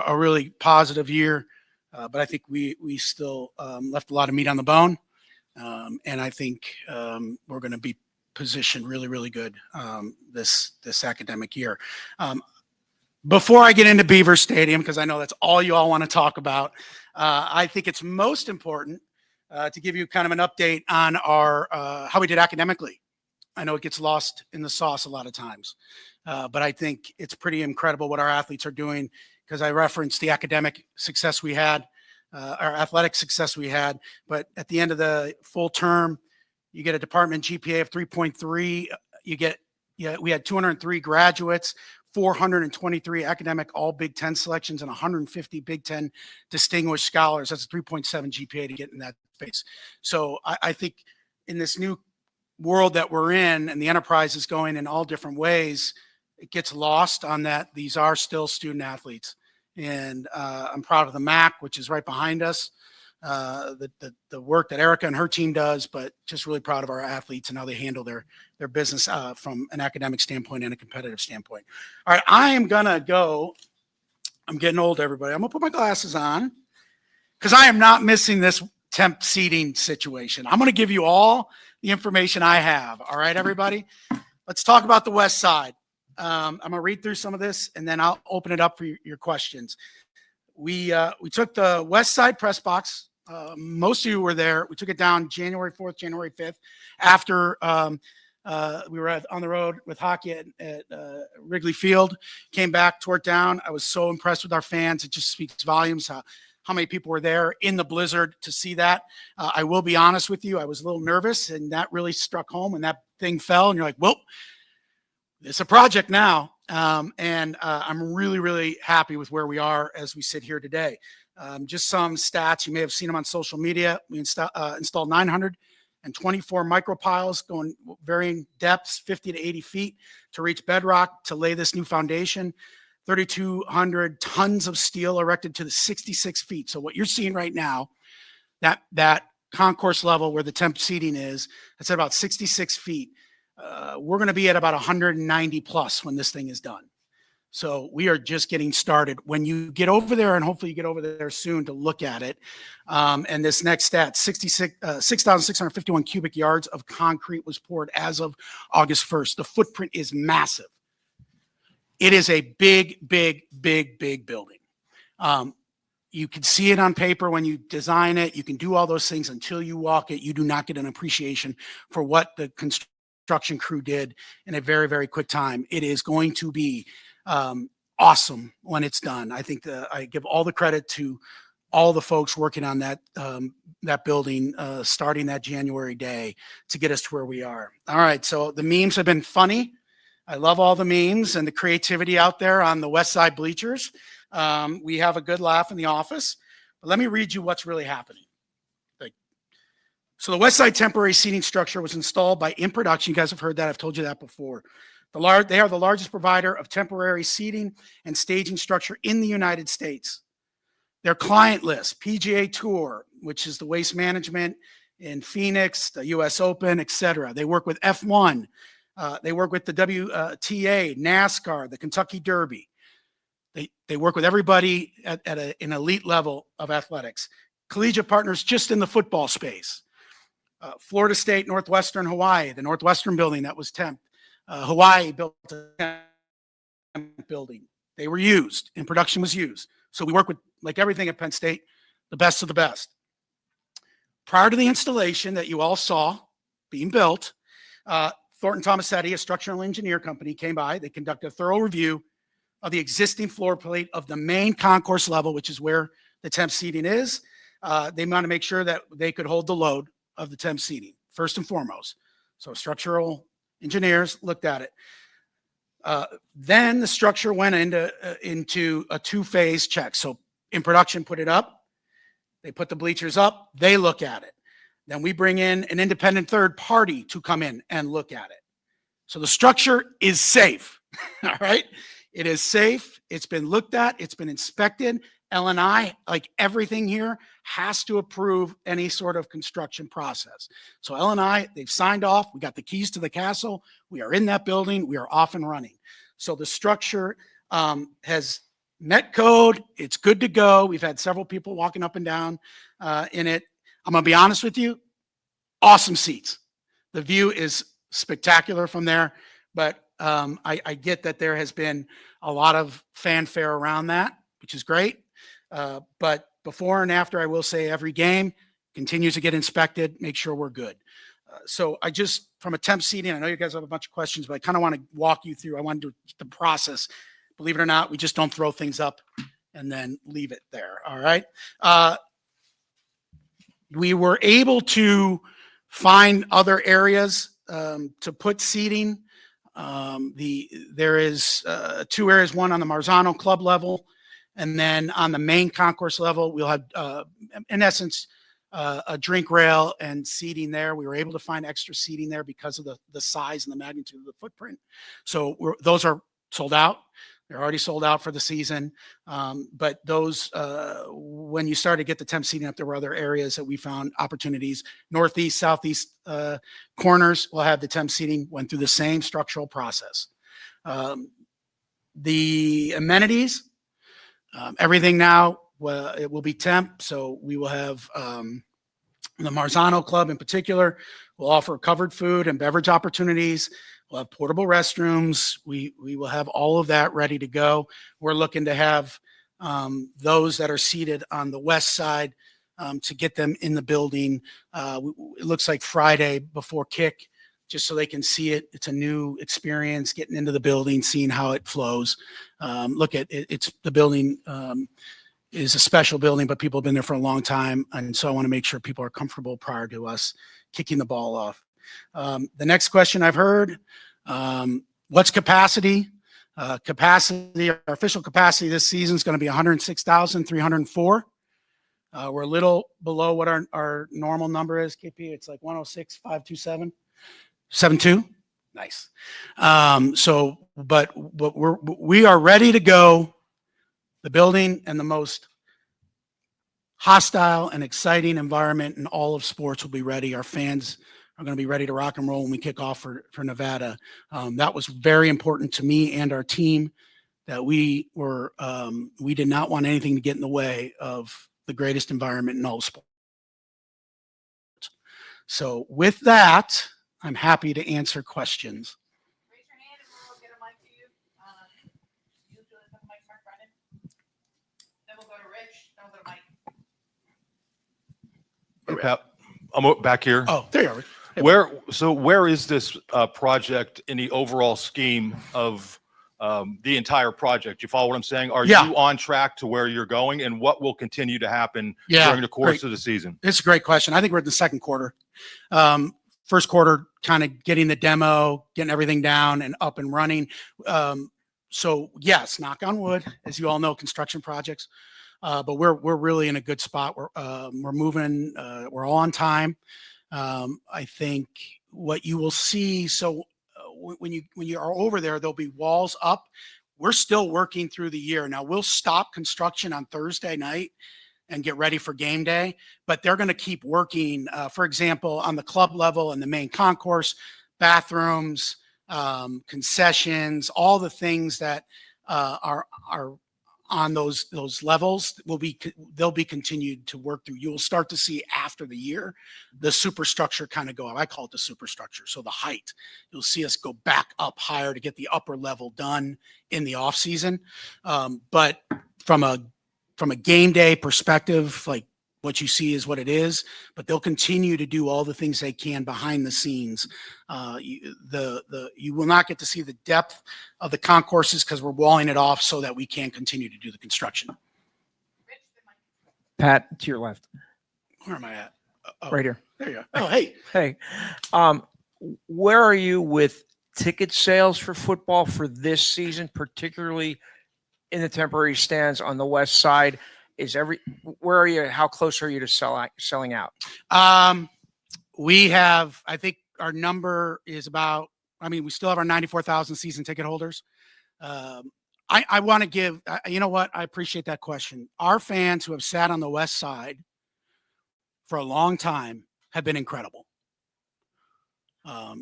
a really positive year, but I think we still left a lot of meat on the bone, and I think we're going to be positioned really, really good this academic year. Before I get into Beaver Stadium, because I know that's all you all want to talk about, I think it's most important to give you kind of an update on our how we did academically. I know it gets lost in the sauce a lot of times, but I think it's pretty incredible what our athletes are doing, because I referenced the academic success we had, our athletic success we had, but at the end of the full term, you get a department GPA of 3.3. We had 203 graduates, 423 academic all Big Ten selections, and 150 Big Ten distinguished scholars. That's a 3.7 GPA to get in that space. So I think in this new world that we're in, and the enterprise is going in all different ways, it gets lost on that these are still student athletes. And I'm proud of the MAC, which is right behind us, the work that Erica and her team does, but just really proud of our athletes and how they handle their business from an academic standpoint and a competitive standpoint. All right, I am going to go. I'm getting old, everybody. I'm going to put my glasses on because I am not missing this temp seating situation. I'm going to give you all the information I have. All right, everybody? Let's talk about the West Side. I'm going to read through some of this, and then I'll open it up for your questions. We took the West Side press box. Most of you were there. We took it down January 4th, January 5th, after we were on the road with hockey at Wrigley Field. Came back, tore it down. I was so impressed with our fans. It just speaks volumes how many people were there in the blizzard to see that. I will be honest with you. I was a little nervous, and that really struck home when that thing fell. And you're like, well, it's a project now. And I'm really, really happy with where we are as we sit here today. Just some stats. You may have seen them on social media. We installed 924 micropiles going varying depths, 50 to 80 feet to reach bedrock to lay this new foundation. 3,200 tons of steel erected to the 66 feet. So what you're seeing right now, that concourse level where the temp seating is, it's at about 66 feet. We're going to be at about 190 plus when this thing is done. So we are just getting started. When you get over there, and hopefully you get over there soon to look at it, and this next stat, 6,651 cubic yards of concrete was poured as of August 1st. The footprint is massive. It is a big, big, big, big building. You can see it on paper when you design it. You can do all those things. Until you walk it, you do not get an appreciation for what the construction crew did in a very, very quick time. It is going to be awesome when it's done. I think I give all the credit to all the folks working on that building, starting that January day to get us to where we are. All right, so the memes have been funny. I love all the memes and the creativity out there on the West Side bleachers. We have a good laugh in the office, but let me read you what's really happening. So the West Side temporary seating structure was installed by In Production. You guys have heard that. I've told you that before. They are the largest provider of temporary seating and staging structure in the United States. Their client list, PGA Tour, which is the waste management in Phoenix, the US Open, etc. They work with F1. They work with the WTA, NASCAR, the Kentucky Derby. They work with everybody at an elite level of athletics. Collegiate partners just in the football space. Florida State, Northwestern, Hawaii, the Northwestern building that was temp. Hawaii built a building. They were used, and production was used. So we work with, like everything at Penn State, the best of the best. Prior to the installation that you all saw being built, Thornton Tomasetti, a structural engineer company, came by. They conducted a thorough review of the existing floor plate of the main concourse level, which is where the temp seating is. They want to make sure that they could hold the load of the temp seating, first and foremost. So structural engineers looked at it. Then the structure went into a two-phase check. So In Production put it up. They put the bleachers up. They look at it. Then we bring in an independent third party to come in and look at it. So the structure is safe. All right. It is safe. It's been looked at. It's been inspected. L&I, like everything here, has to approve any sort of construction process. So L&I, they've signed off. We got the keys to the castle. We are in that building. We are off and running. So the structure has net code. It's good to go. We've had several people walking up and down in it. I'm going to be honest with you. Awesome seats. The view is spectacular from there, but I get that there has been a lot of fanfare around that, which is great. But before and after, I will say every game continues to get inspected, make sure we're good. So I just, from a temp seating, I know you guys have a bunch of questions, but I kind of want to walk you through. I want to do the process. Believe it or not, we just don't throw things up and then leave it there. All right. We were able to find other areas to put seating. There is 2 areas, one on the Marzano club level, and then on the main concourse level, we'll have, in essence, a drink rail and seating there. We were able to find extra seating there because of the size and the magnitude of the footprint. So those are sold out. They're already sold out for the season. But those, when you started to get the temp seating up, there were other areas that we found opportunities. Northeast, southeast corners will have the temp seating, went through the same structural process. The amenities, everything now, it will be temp. So we will have the Marzano Club in particular will offer covered food and beverage opportunities. We'll have portable restrooms. We will have all of that ready to go. We're looking to have those that are seated on the west side to get them in the building. It looks like Friday before kick, just so they can see it. It's a new experience getting into the building, seeing how it flows. Look at it, it's the building is a special building, but people have been there for a long time. And so I want to make sure people are comfortable prior to us kicking the ball off. The next question I've heard, what's capacity? Our official capacity this season is going to be 106,304. We're a little below what our normal number is, KP. It's like 106,527, 72. Nice. But we are ready to go. The building and the most hostile and exciting environment in all of sports will be ready. Our fans are going to be ready to rock and roll when we kick off for Nevada. That was very important to me and our team, that we did not want anything to get in the way of the greatest environment in all of sports. So with that, I'm happy to answer questions. Raise your hand and we'll get a mic to you. Usually the mic mark running. Then we'll go to Rich, then we'll go to Mike. Hey, Pat, I'm back here. Oh, there you are. Where is this project in the overall scheme of the entire project? You follow what I'm saying? Are you on track to where you're going, and what will continue to happen during the course of the season? It's a great question. I think we're in the second quarter. First quarter, kind of getting the demo, getting everything down and up and running. So yes, knock on wood, as you all know, construction projects. But we're really in a good spot. We're moving. We're all on time. I think what you will see. So when you are over there, there'll be walls up. We're still working through the year. Now we'll stop construction on Thursday night and get ready for game day, but they're going to keep working. For example, on the club level and the main concourse, bathrooms, concessions, all the things that are on those levels they'll be continued to work through. You will start to see after the year the superstructure kind of go up. I call it the superstructure. So the height, you'll see us go back up higher to get the upper level done in the off season. But from a game day perspective, like what you see is what it is, but they'll continue to do all the things they can behind the scenes. You will not get to see the depth of the concourses because we're walling it off so that we can continue to do the construction. Pat, to your left. Where am I at? Oh, right here. There you go. Oh, hey. Hey, where are you with ticket sales for football for this season, particularly in the temporary stands on the west side? Where are you? How close are you to selling out? We have, I think our number is about, we still have our 94,000 season ticket holders. I want to give, you know what? I appreciate that question. Our fans who have sat on the west side for a long time have been incredible.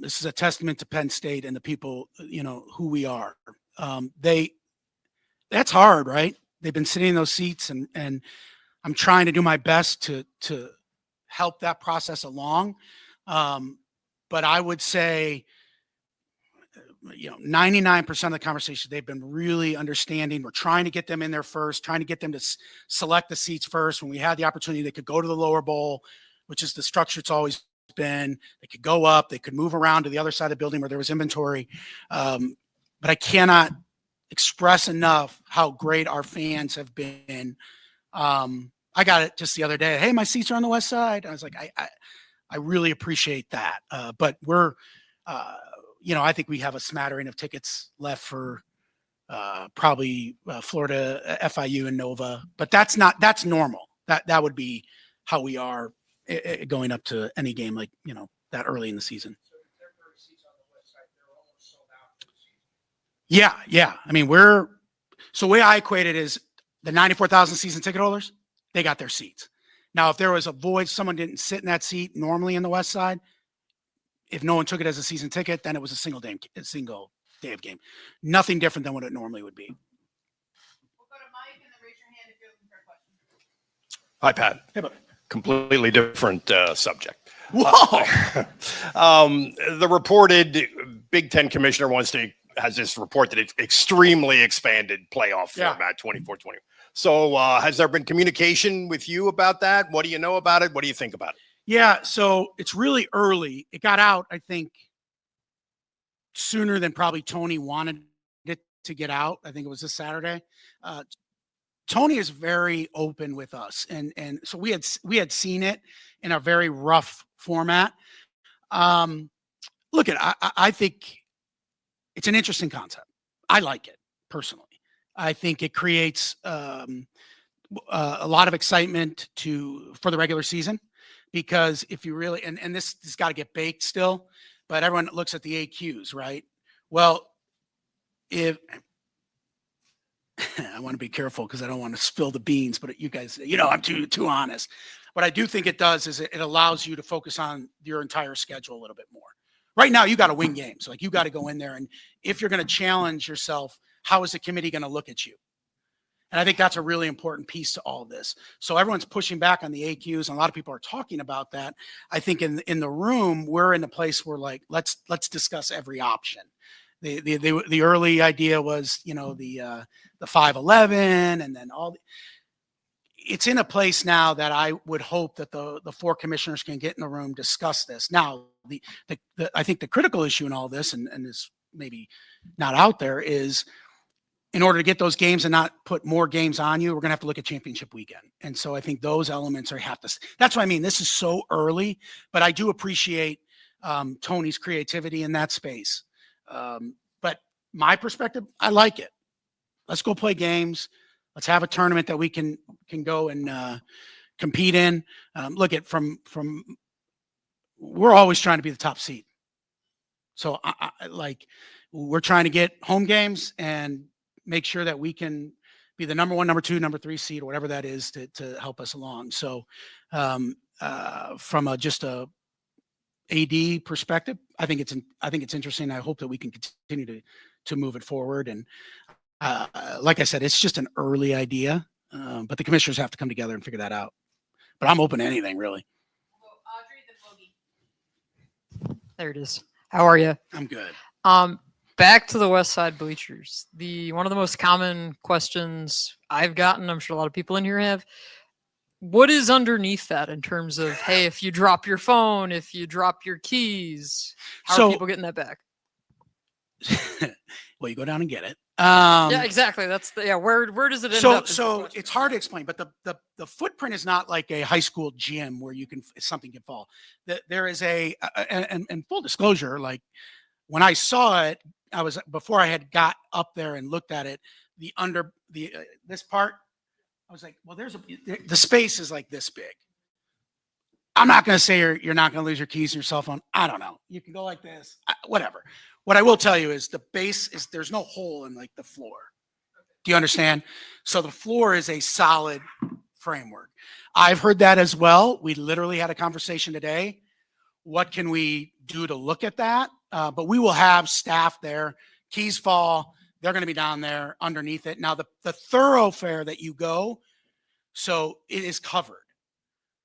This is a testament to Penn State and the people, who we are. That's hard, right? they've been sitting in those seats, and I'm trying to do my best to help that process along. But I would say, 99% of the conversation, they've been really understanding. We're trying to get them in there first, trying to get them to select the seats first. When we had the opportunity, they could go to the lower bowl, which is the structure it's always been. They could go up, they could move around to the other side of the building where there was inventory. But I cannot express enough how great our fans have been. I got it just the other day. Hey, my seats are on the west side. I was like, I really appreciate that. But we're, I think we have a smattering of tickets left for probably Florida, FIU, and Nova. But that's normal. That would be how we are going up to any game like, that early in the season. Yeah. I mean, the way I equate it is the 94,000 season ticket holders, they got their seats. Now, if there was a void, someone didn't sit in that seat normally in the west side, if no one took it as a season ticket, then it was a single day of game. Nothing different than what it normally would be. We'll go to Mike and then raise your hand if you're looking for a question. Hi, Pat. Hey, bud. Completely different subject. Whoa. The reported Big Ten commissioner has this report that it's extremely expanded playoff format, 24-20. So has there been communication with you about that? What do you know about it? What do you think about it? Yeah, so it's really early. It got out, I think, sooner than probably Tony wanted it to get out. I think it was this Saturday. Tony is very open with us, and so we had seen it in a very rough format. Look, I think it's an interesting concept. I like it personally. I think it creates a lot of excitement for the regular season, because if you really and this has got to get baked still, but everyone looks at the AQs, right? Well, if I want to be careful because I don't want to spill the beans, but you guys, I'm too honest. What I do think it does is it allows you to focus on your entire schedule a little bit more. Right now, you got to win games. Like, you got to go in there, and if you're going to challenge yourself, how is the committee going to look at you? And I think that's a really important piece to all of this. So everyone's pushing back on the AQs, and a lot of people are talking about that. I think in the room, we're in a place where, like, let's discuss every option. The early idea was, the 5-11, and then it's in a place now that I would hope that the four commissioners can get in the room, discuss this. Now, I think the critical issue in all this, and is maybe not out there, is in order to get those games and not put more games on you, we're going to have to look at championship weekend. And so I think those elements that's what I mean. This is so early, but I do appreciate Tony's creativity in that space. But my perspective, I like it. Let's go play games. Let's have a tournament that we can go and compete in. Look at from we're always trying to be the top seed. So we're trying to get home games and make sure that we can be the number 1, number 2, number 3 seed, or whatever that is, to help us along. So from just a AD perspective, I think it's interesting. I hope that we can continue to move it forward. And like I said, it's just an early idea, but the commissioners have to come together and figure that out. But I'm open to anything, really. We'll go Audrey, then Bogey. There it is. How are you? I'm good. Back to the West Side bleachers. One of the most common questions I've gotten, I'm sure a lot of people in here have, what is underneath that in terms of, hey, if you drop your phone, if you drop your keys, how are people getting that back? Well, you go down and get it. Yeah, exactly. That's where does it end up? So it's hard to explain, but the footprint is not like a high school gym where something can fall. There is and full disclosure, like, when I saw it, before I had got up there and looked at it, this part, I was like, well, the space is like this big. I'm not going to say you're not going to lose your keys and your cell phone. I don't know. You can go like this, whatever. What I will tell you is the base there's no hole in, like, the floor. Do you understand? So the floor is a solid framework. I've heard that as well. We literally had a conversation today. What can we do to look at that? But we will have staff there. Keys fall, they're going to be down there underneath it. Now the thoroughfare that you go, so it is covered.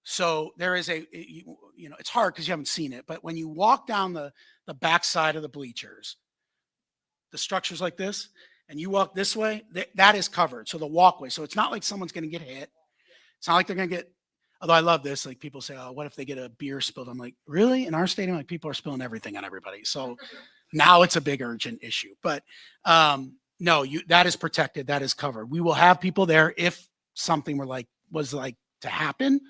So there is it's hard because you haven't seen it, but when you walk down the backside of the bleachers, the structure's like this, and you walk this way, that is covered. So the walkway, so it's not like someone's going to get hit. It's not like they're going to get, although I love this, like people say, oh, what if they get a beer spilled? I'm like, really? In our stadium, like people are spilling everything on everybody. So now it's a big urgent issue, but no, that is protected. That is covered. We will have people there if something was to happen.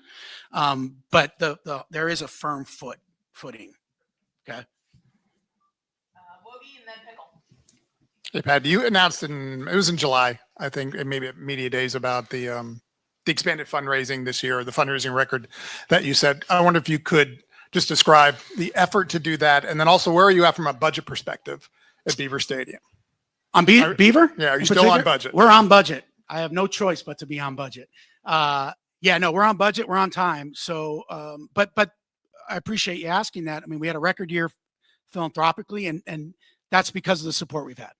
But there is a firm footing. Okay. Woogie and then Pickle. Hey, Pat, you announced it was in July, I think, and maybe at Media Days about the expanded fundraising this year, the fundraising record that you said. I wonder if you could just describe the effort to do that. And then also, where are you at from a budget perspective at Beaver Stadium? On Beaver? Yeah. Are you still on budget? We're on budget. I have no choice but to be on budget. Yeah, no, we're on budget. We're on time. So, but I appreciate you asking that. I mean, we had a record year philanthropically, and that's because of the support we've had.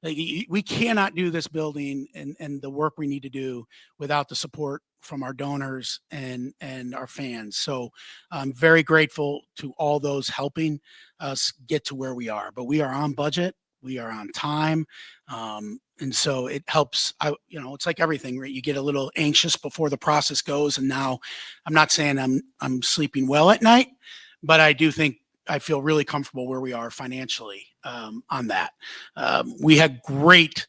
Like, we cannot do this building and the work we need to do without the support from our donors and our fans. So I'm very grateful to all those helping us get to where we are. But we are on budget. We are on time. And so it helps. It's like everything, right? You get a little anxious before the process goes. And now I'm not saying I'm sleeping well at night, but I do think I feel really comfortable where we are financially on that. We had great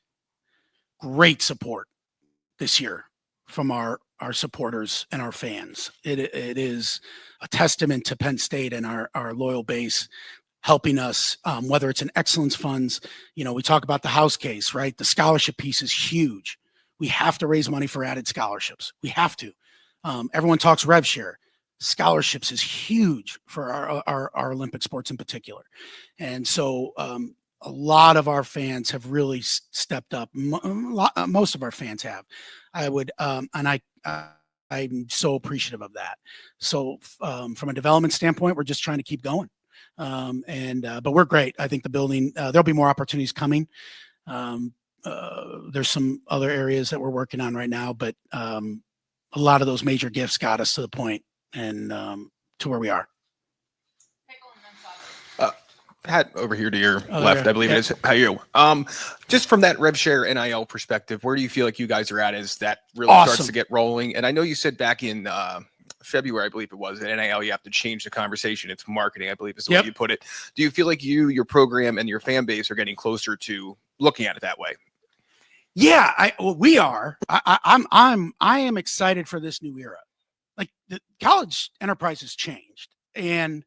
support this year from our supporters and our fans. It is a testament to Penn State and our loyal base helping us, whether it's in excellence funds. We talk about the house case, right? The scholarship piece is huge. We have to raise money for added scholarships. We have to. Everyone talks Rev Share. Scholarships is huge for our Olympic sports in particular. And so a lot of our fans have really stepped up. Most of our fans have. I'm so appreciative of that. So from a development standpoint, we're just trying to keep going. But we're great. I think the building, there'll be more opportunities coming. There's some other areas that we're working on right now, but a lot of those major gifts got us to the point and to where we are. Pickle and then Sauber. Pat, over here to your Oh, left, there. I believe it is. How are you? Just from that Rev Share NIL perspective, where do you feel like you guys are at as that really starts Awesome. to get rolling? And I know you said back in February, I believe it was, at NIL, you have to change the conversation. It's marketing, I believe is the way you put it. Do you feel like your program and your fan base are getting closer to looking at it that way? Yeah, we are. I am excited for this new era. Like, the college enterprise has changed. And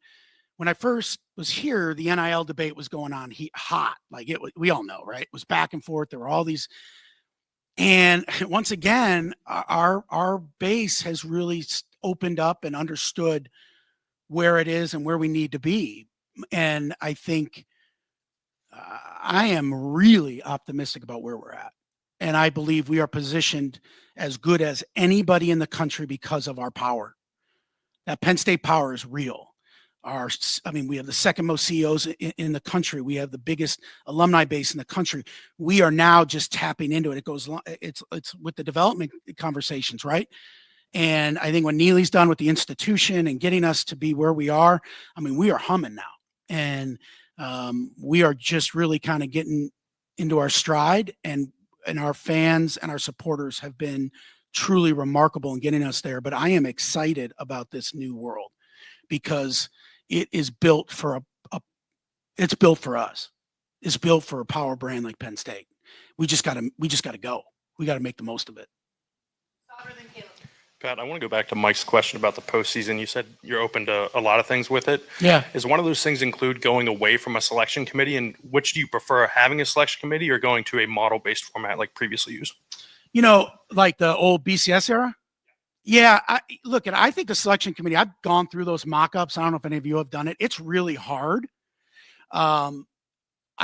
when I first was here, the NIL debate was going on hot. Like, we all know, right? It was back and forth. There were all these. And once again, our base has really opened up and understood where it is and where we need to be. And I think I am really optimistic about where we're at. And I believe we are positioned as good as anybody in the country because of our power. That Penn State power is real. We have the second most CEOs in the country. We have the biggest alumni base in the country. We are now just tapping into it. It's with the development conversations, right? And I think when Neely's done with the institution and getting us to be where we are, we are humming now. And we are just really kind of getting into our stride, and our fans and our supporters have been truly remarkable in getting us there. But I am excited about this new world because it is built for it's built for us. It's built for a power brand like Penn State. We just got to go. We got to make the most of it. Sauber then Caleb. Pat, I want to go back to Mike's question about the postseason. You said you're open to a lot of things with it. Yeah. Is one of those things include going away from a selection committee? And which do you prefer, having a selection committee or going to a model-based format like previously used? Like the old BCS era? Yeah. I think the selection committee, I've gone through those mock-ups. I don't know if any of you have done it. It's really hard. I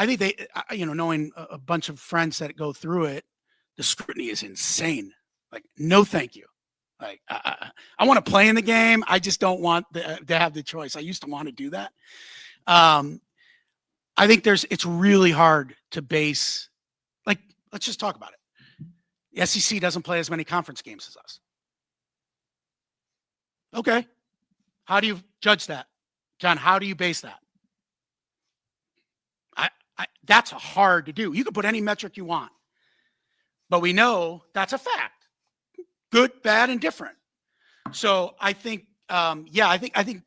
think knowing a bunch of friends that go through it, the scrutiny is insane. Like, no, thank you. Like, I want to play in the game. I just don't want to have the choice. I used to want to do that. I think it's really hard to base, let's just talk about it. The SEC doesn't play as many conference games as us. Okay. How do you judge that? John, how do you base that? That's hard to do. You can put any metric you want, but we know that's a fact. Good, bad, and different. So I think, I think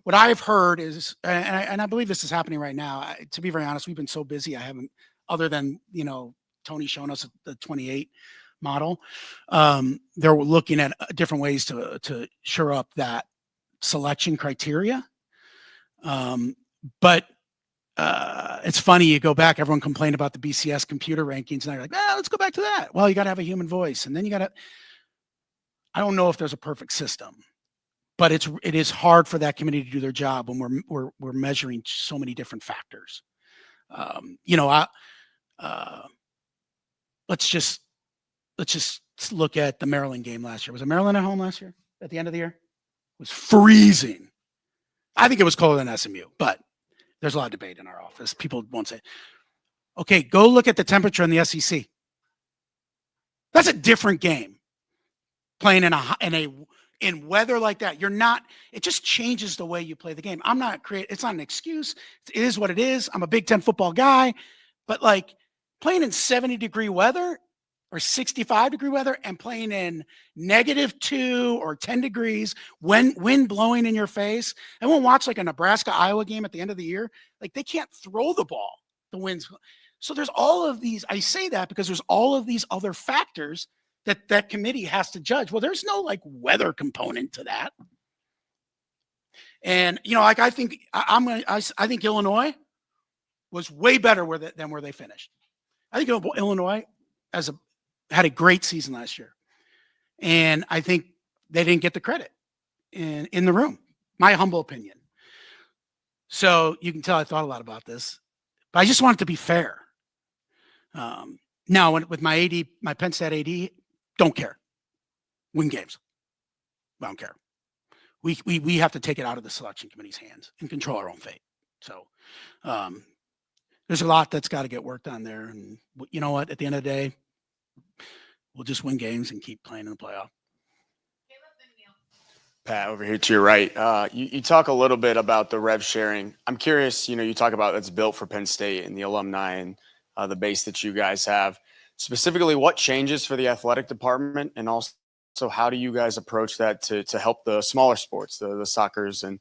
what I've heard is, and I believe this is happening right now. To be very honest, we've been so busy. I haven't, other than, Tony showing us the 28 model. They're looking at different ways to shore up that selection criteria. But it's funny, you go back, everyone complained about the BCS computer rankings, and they're like, let's go back to that. Well, you got to have a human voice, and then I don't know if there's a perfect system, but it is hard for that committee to do their job when we're measuring so many different factors. Let's just look at the Maryland game last year. Was it Maryland at home last year at the end of the year? It was freezing. I think it was colder than SMU, but there's a lot of debate in our office. People won't say, okay, go look at the temperature in the SEC. That's a different game. Playing in weather like that, it just changes the way you play the game. It's not an excuse. It is what it is. I'm a Big Ten football guy, but like playing in 70-degree weather or 65-degree weather and playing in -2 or 10 degrees, wind blowing in your face. I won't watch like a Nebraska-Iowa game at the end of the year. Like they can't throw the ball. The wind's. So there's all of these. I say that because there's all of these other factors that committee has to judge. Well, there's no like weather component to that. And I think I think Illinois was way better than where they finished. I think Illinois had a great season last year, and I think they didn't get the credit in the room. My humble opinion. So you can tell I thought a lot about this, but I just want it to be fair. Now, with my AD, my Penn State AD, don't care. Win games. I don't care. We have to take it out of the selection committee's hands and control our own fate. So there's a lot that's got to get worked on there. And you know what? At the end of the day, we'll just win games and keep playing in the playoff. Pat, over here to your right, you talk a little bit about the rev sharing. I'm curious, you talk about it's built for Penn State and the alumni and the base that you guys have. Specifically, what changes for the athletic department, and also how do you guys approach that to help the smaller sports, the soccers and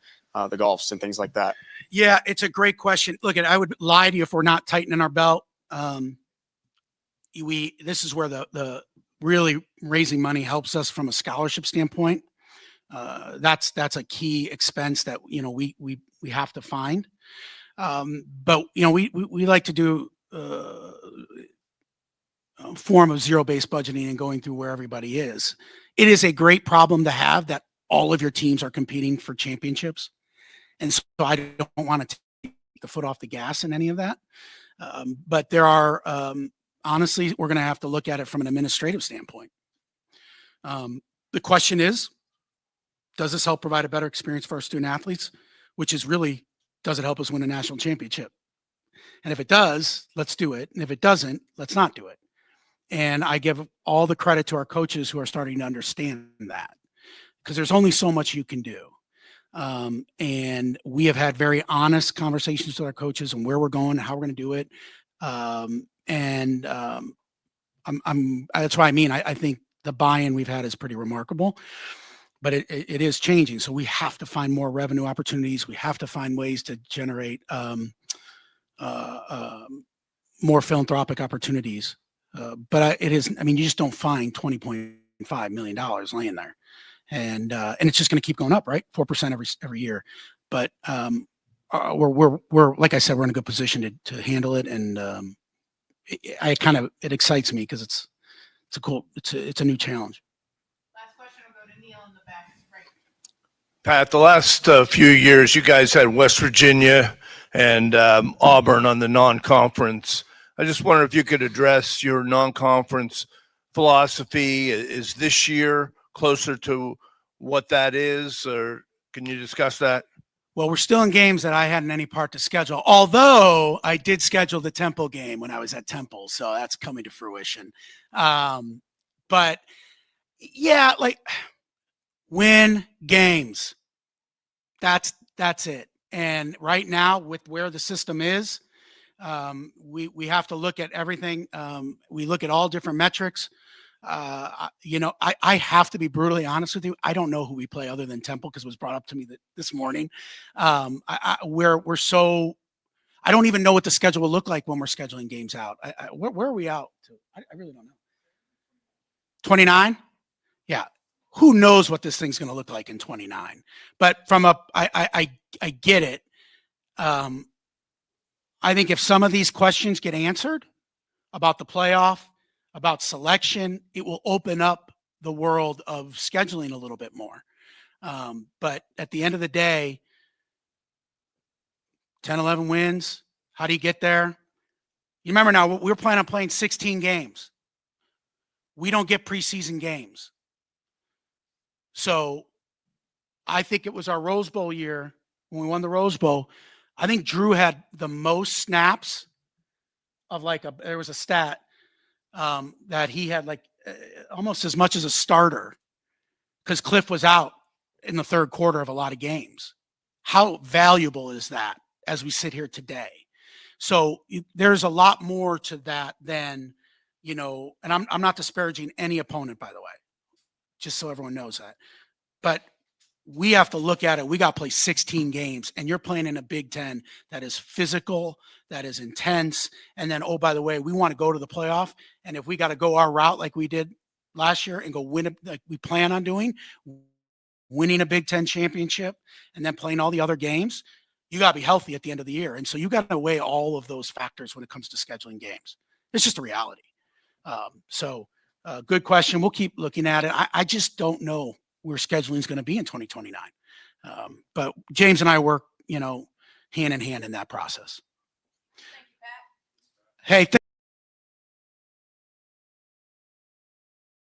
the golfs and things like that? Yeah, it's a great question. Look, I would lie to you if we're not tightening our belt. This is where the really raising money helps us from a scholarship standpoint. That's a key expense that we have to find. But we like to do a form of zero-based budgeting and going through where everybody is. It is a great problem to have that all of your teams are competing for championships, and so I don't want to take the foot off the gas in any of that. But there are honestly, we're going to have to look at it from an administrative standpoint. The question is, does this help provide a better experience for our student athletes? Which is really, does it help us win a national championship? And if it does, let's do it. And if it doesn't, let's not do it. And I give all the credit to our coaches who are starting to understand that, because there's only so much you can do. And we have had very honest conversations with our coaches on where we're going, how we're going to do it. That's what I mean. I think the buy-in we've had is pretty remarkable, but it is changing. So we have to find more revenue opportunities. We have to find ways to generate more philanthropic opportunities. But you just don't find $20.5 million laying there, and it's just going to keep going up, right? 4% every year. But we're like I said, we're in a good position to handle it, and it excites me because it's a new challenge. Last question will go to Neil in the back. Right. Pat, the last few years, you guys had West Virginia and Auburn on the non-conference. I just wonder if you could address your non-conference philosophy. Is this year closer to what that is, or can you discuss that? Well, we're still in games that I hadn't any part to schedule, although I did schedule the Temple game when I was at Temple. So that's coming to fruition. But yeah, like win games. That's it. And right now with where the system is, we have to look at everything. We look at all different metrics. I have to be brutally honest with you. I don't know who we play other than Temple because it was brought up to me this morning. I don't even know what the schedule will look like when we're scheduling games out. Where are we out to? I really don't know. 29? Yeah. Who knows what this thing's going to look like in 29? But I get it. I think if some of these questions get answered about the playoff, about selection, it will open up the world of scheduling a little bit more. But at the end of the day, 10, 11 wins. How do you get there? You remember now, we're planning on playing 16 games. We don't get preseason games. So I think it was our Rose Bowl year when we won the Rose Bowl. I think Drew had the most snaps of there was a stat that he had almost as much as a starter because Cliff was out in the third quarter of a lot of games. How valuable is that as we sit here today? So there's a lot more to that than, and I'm not disparaging any opponent, by the way, just so everyone knows that. But we have to look at it. We got to play 16 games, and you're playing in a Big Ten that is physical, that is intense. And then, oh, by the way, we want to go to the playoff. And if we got to go our route like we did last year and go win, like we plan on doing, winning a Big Ten championship and then playing all the other games, you got to be healthy at the end of the year. And so you got to weigh all of those factors when it comes to scheduling games. It's just a reality. Good question. We'll keep looking at it. I just don't know where scheduling is going to be in 2029. But James and I work, hand in hand in that process. Thank you, Pat. Hey,